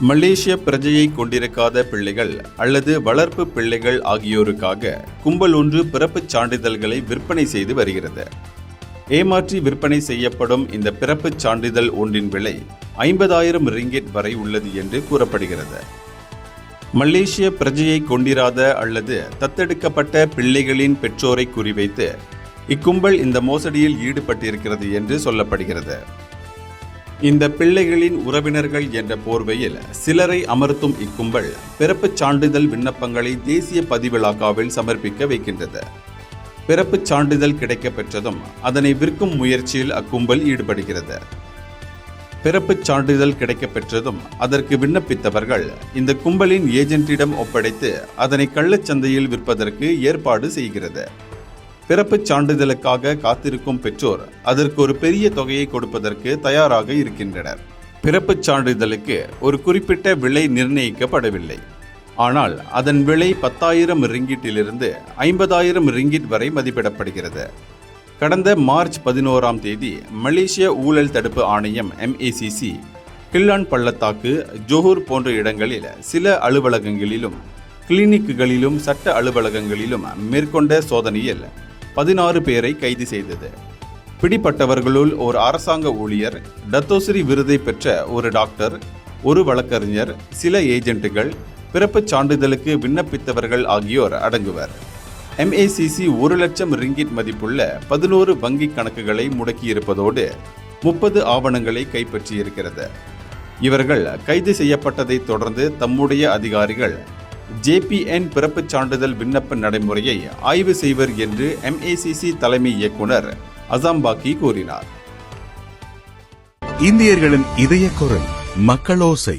மலேசிய பிரஜையை கொண்டிருக்காத பிள்ளைகள் அல்லது வளர்ப்பு பிள்ளைகள் ஆகியோருக்காக கும்பல் ஒன்று பிறப்புச் சான்றிதழ்களை விற்பனை செய்து வருகிறது. ஏமாற்றி விற்பனை செய்யப்படும் இந்த பிறப்புச் சான்றிதழ் ஒன்றின் விலை 50,000 ரிங்கிட் வரை உள்ளது என்று கூறப்படுகிறது. மலேசிய பிரஜையை கொண்டிராத அல்லது தத்தெடுக்கப்பட்ட பிள்ளைகளின் பெற்றோரை குறிவைத்து இக்கும்பல் இந்த மோசடியில் ஈடுபட்டிருக்கிறது என்று சொல்லப்படுகிறது. இந்த பிள்ளைகளின் உறவினர்கள் என்ற போர்வையில் சிலரை அமர்த்தும் இக்கும்பல் பிறப்புச் சான்றிதழ் விண்ணப்பங்களை தேசிய பதிவிலாக்காவில் சமர்ப்பிக்க வைக்கின்றது. பிறப்புச் சான்றிதழ் கிடைக்க பெற்றதும் அதனை விற்கும் முயற்சியில் அக்கும்பல் ஈடுபடுகிறது. பிறப்புச் சான்றிதழ் கிடைக்க பெற்றதும் அதற்கு விண்ணப்பித்தவர்கள் இந்த கும்பலின் ஏஜென்ட்டிடம் ஒப்படைத்து அதனை கள்ளச்சந்தையில் விற்பதற்கு ஏற்பாடு செய்கிறது. பிறப்புச் சான்றிதழுக்காக காத்திருக்கும் பெற்றோர் அதற்கு ஒரு பெரிய தொகையை கொடுப்பதற்கு தயாராக இருக்கின்றனர். பிறப்புச் சான்றிதழுக்கு ஒரு குறிப்பிட்ட விலை நிர்ணயிக்கப்படவில்லை. ஆனால் அதன் விலை 10,000 ரிங்கிட்டிலிருந்து 50,000 ரிங்கிட் வரை மதிப்பிடப்படுகிறது. கடந்த மார்ச் 11ஆம் தேதி மலேசிய ஊழல் தடுப்பு ஆணையம் MACC கில்லான் பள்ளத்தாக்கு, ஜோஹூர் போன்ற இடங்களில் சில அலுவலகங்களிலும் கிளினிக்குகளிலும் சட்ட அலுவலகங்களிலும் மேற்கொண்ட சோதனையில் 16 பேரை கைது செய்தது. பிடிப்பட்டவர்களுள் ஒரு அரசாங்க ஊழியர், டத்தோஸ்ரீ விருதை பெற்ற ஒரு டாக்டர், ஒரு வழக்கறிஞர், சில ஏஜென்ட்டுகள், பிறப்புச் சான்றிதழுக்கு விண்ணப்பித்தவர்கள் ஆகியோர் அடங்குவர். MACC 1 லட்சம் ரிங்கிட் மதிப்புள்ள 11 வங்கி கணக்குகளை முடக்கியிருப்பதோடு 30 ஆவணங்களை கைப்பற்றியிருக்கிறது. இவர்கள் கைது செய்யப்பட்டதை தொடர்ந்து தம்முடைய அதிகாரிகள் JPN பிறப்புச் சான்றிதழ் விண்ணப்ப நடைமுறையை ஆய்வு செய்வர் என்று MACC தலைமை இயக்குனர் அசாம்பாக்கி கூறினார். இந்தியர்களின் இதய குரல் மக்களோசை.